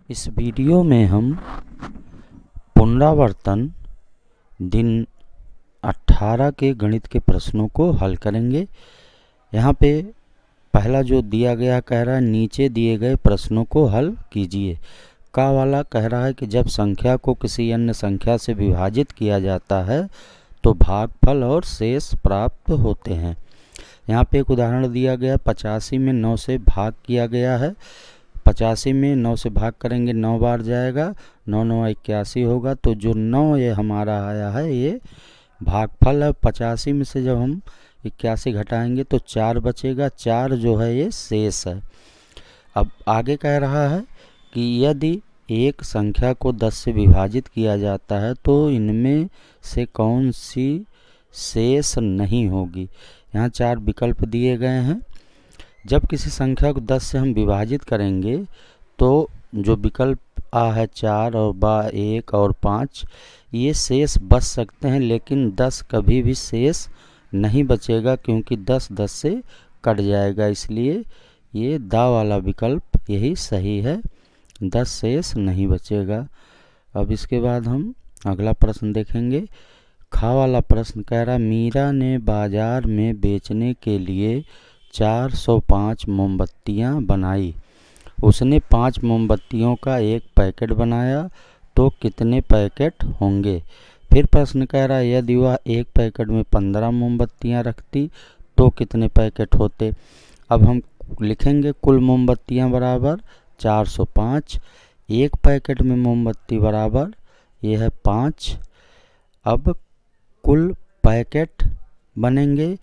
इस वीडियो में हम पुनरावर्तन दिन 18 के गणित के प्रश्नों को हल करेंगे। यहाँ पे पहला जो दिया गया कह रहा है नीचे दिए गए प्रश्नों को हल कीजिए। का वाला कह रहा है कि जब संख्या को किसी अन्य संख्या से विभाजित किया जाता है तो भागफल और शेष प्राप्त होते हैं। यहाँ पे एक उदाहरण दिया गया, 85 में 9 से भाग किया गया है। 85 में 9 से भाग करेंगे 9 बार जाएगा, 9 9 81 होगा। तो जो 9 ये हमारा आया है ये भागफल है। 85 में से जब हम 81 घटाएंगे तो 4 बचेगा, 4 जो है ये शेष है। अब आगे कह रहा है कि यदि एक संख्या को 10 से विभाजित किया जाता है तो इनमें से कौन सी शेष नहीं होगी। यहाँ 4 विकल्प दिए गए हैं। जब किसी संख्या को 10 से हम विभाजित करेंगे तो जो विकल्प आ है 4 और बा 1 और 5 ये शेष बच सकते हैं, लेकिन 10 कभी भी शेष नहीं बचेगा क्योंकि 10 10 से कट जाएगा। इसलिए ये दा वाला विकल्प यही सही है, 10 शेष नहीं बचेगा। अब इसके बाद हम अगला प्रश्न देखेंगे। खा वाला प्रश्न कह रहा, मीरा ने बाजार में बेचने के लिए 405 मोमबत्तियां बनाई। उसने 5 मोमबत्तियों का एक पैकेट बनाया तो कितने पैकेट होंगे। फिर प्रश्न कह रहा है यदि वह एक पैकेट में 15 मोमबत्तियां रखती तो कितने पैकेट होते। अब हम लिखेंगे कुल मोमबत्तियां बराबर 405, एक पैकेट में मोमबत्ती बराबर ये है 5। अब कुल पैकेट बनेंगे,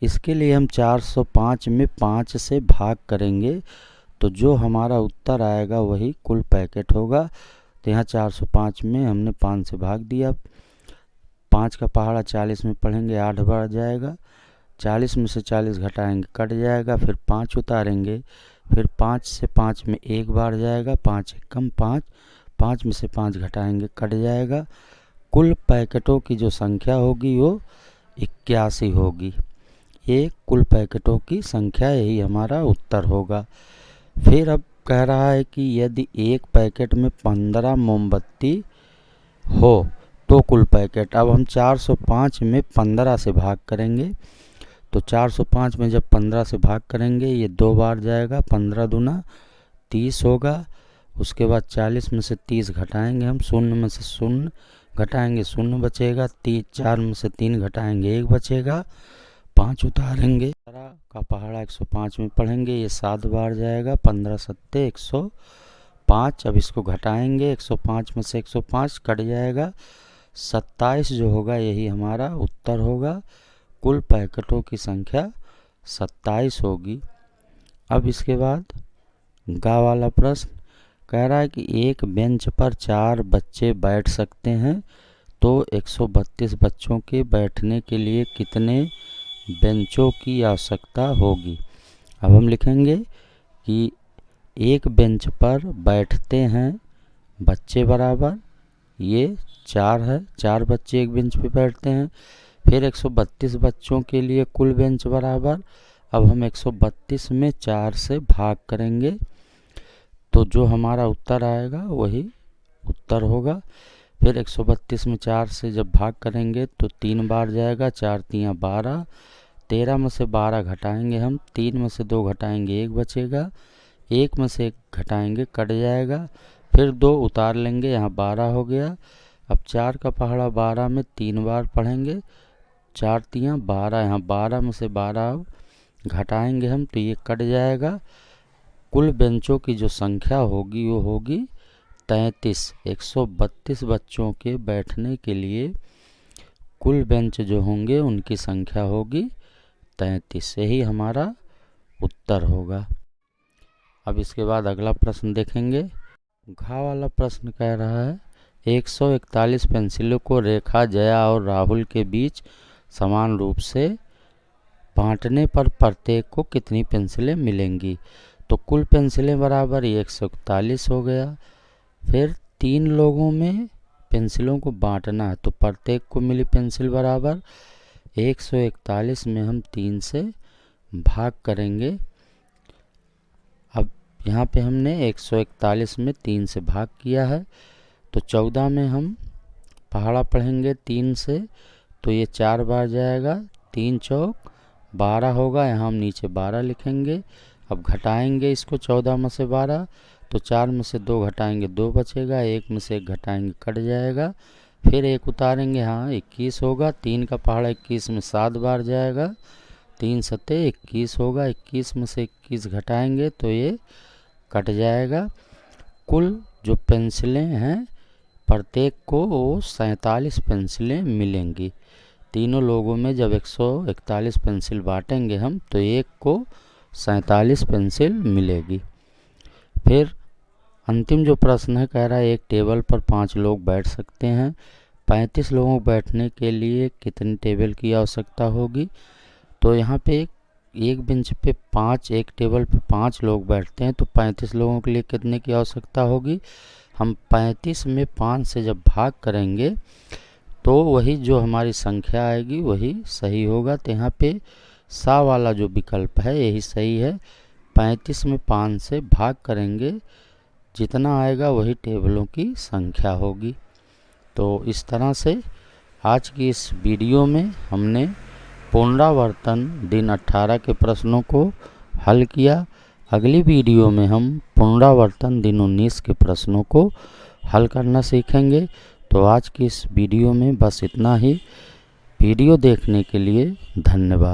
इसके लिए हम 405 में 5 से भाग करेंगे तो जो हमारा उत्तर आएगा वही कुल पैकेट होगा। तो यहाँ 405 में हमने 5 से भाग दिया, 5 का पहाड़ा 40 में पढ़ेंगे 8 बार जाएगा, 40 में से 40 घटाएंगे कट जाएगा, फिर 5 उतारेंगे, फिर 5 से 5 में एक बार जाएगा, 5 कम 5, 5 में से 5 घटाएंगे कट जाएगा। कुल पैकेटों की जो संख्या होगी वो 81 होगी। ये कुल पैकेटों की संख्या, यही हमारा उत्तर होगा। फिर अब कह रहा है कि यदि एक पैकेट में 15 मोमबत्ती हो तो कुल पैकेट। अब हम 405 में 15 से भाग करेंगे तो 405 में जब 15 से भाग करेंगे ये 2 बार जाएगा, 15 दूना 30 होगा। उसके बाद 40 में से 30 घटाएंगे हम, 0 में से 0 घटाएंगे 0 बचेगा, 4 में से 3 घटाएंगे 1 बचेगा, 5 उतारेंगे, 15 का पहाड़ा 105 में पढ़ेंगे ये 7 बार जाएगा, 15 सत्ते 105। अब इसको घटाएंगे, 105 में से 105 कट जाएगा, 27 जो होगा यही हमारा उत्तर होगा। कुल पैकेटों की संख्या 27 होगी। अब इसके बाद गा वाला प्रश्न कह रहा है कि एक बेंच पर 4 बच्चे बैठ सकते हैं तो 132 बच्चों के बैठने के लिए कितने बेंचों की आवश्यकता होगी। अब हम लिखेंगे कि एक बेंच पर बैठते हैं बच्चे बराबर ये 4 है, 4 बच्चे एक बेंच पे बैठते हैं। फिर 132 बच्चों के लिए कुल बेंच बराबर, अब हम 132 में 4 से भाग करेंगे तो जो हमारा उत्तर आएगा वही उत्तर होगा। फिर 132 में 4 से जब भाग करेंगे तो 3 बार जाएगा, 4 तियाँ 12, 13 में से 12 घटाएंगे हम, 3 में से 2 घटाएंगे 1 बचेगा, 1 में से 1 घटाएंगे कट जाएगा, फिर 2 उतार लेंगे यहाँ 12 हो गया। अब 4 का पहाड़ा 12 में 3 बार पढ़ेंगे, 4 तियाँ 12, यहाँ 12 में से 12 अब घटाएंगे हम तो ये कट जाएगा। कुल बेंचों की जो संख्या होगी वो होगी 33। 132 बच्चों के बैठने के लिए कुल बेंच जो होंगे उनकी संख्या होगी 33, यही हमारा उत्तर होगा। अब इसके बाद अगला प्रश्न देखेंगे। घा वाला प्रश्न कह रहा है 141 पेंसिलों को रेखा, जया और राहुल के बीच समान रूप से बांटने पर प्रत्येक को कितनी पेंसिलें मिलेंगी। तो कुल पेंसिलें बराबर 141 हो गया। फिर 3 लोगों में पेंसिलों को बांटना है तो प्रत्येक को मिली पेंसिल बराबर 141 में हम 3 से भाग करेंगे। अब यहाँ पे हमने 141 में 3 से भाग किया है, तो 14 में हम पहाड़ा पढ़ेंगे 3 से, तो ये 4 बार जाएगा, 3 चौक 12 होगा, यहाँ हम नीचे 12 लिखेंगे। अब घटाएंगे इसको 14 में से 12, तो 4 में से 2 घटाएंगे 2 बचेगा, 1 में से 1 घटाएंगे कट जाएगा, फिर 1 उतारेंगे, हाँ 21 होगा। 3 का पहाड़ा 21 में 7 बार जाएगा, 3 सत्ते 21 होगा, 21 में से 21 घटाएंगे तो ये कट जाएगा। कुल जो पेंसिलें हैं प्रत्येक को वो 47 पेंसिलें मिलेंगी। तीनों लोगों में जब 141 पेंसिल बांटेंगे हम तो एक को 47 पेंसिल मिलेगी। फिर अंतिम जो प्रश्न है कह रहा है एक टेबल पर 5 लोग बैठ सकते हैं, 35 लोगों को बैठने के लिए कितनी टेबल की आवश्यकता होगी। तो यहाँ पे एक बेंच पे 5, एक टेबल पे 5 लोग बैठते हैं, तो 35 लोगों के लिए कितने की आवश्यकता होगी। हम 35 में 5 से जब भाग करेंगे तो वही जो हमारी संख्या आएगी वही सही होगा। तो यहाँ पे सा वाला जो विकल्प है यही सही है। 35 में 5 से भाग करेंगे, जितना आएगा वही टेबलों की संख्या होगी। तो इस तरह से आज की इस वीडियो में हमने पुनरावर्तन दिन 18 के प्रश्नों को हल किया। अगली वीडियो में हम पुनरावर्तन दिन 19 के प्रश्नों को हल करना सीखेंगे। तो आज की इस वीडियो में बस इतना ही। वीडियो देखने के लिए धन्यवाद।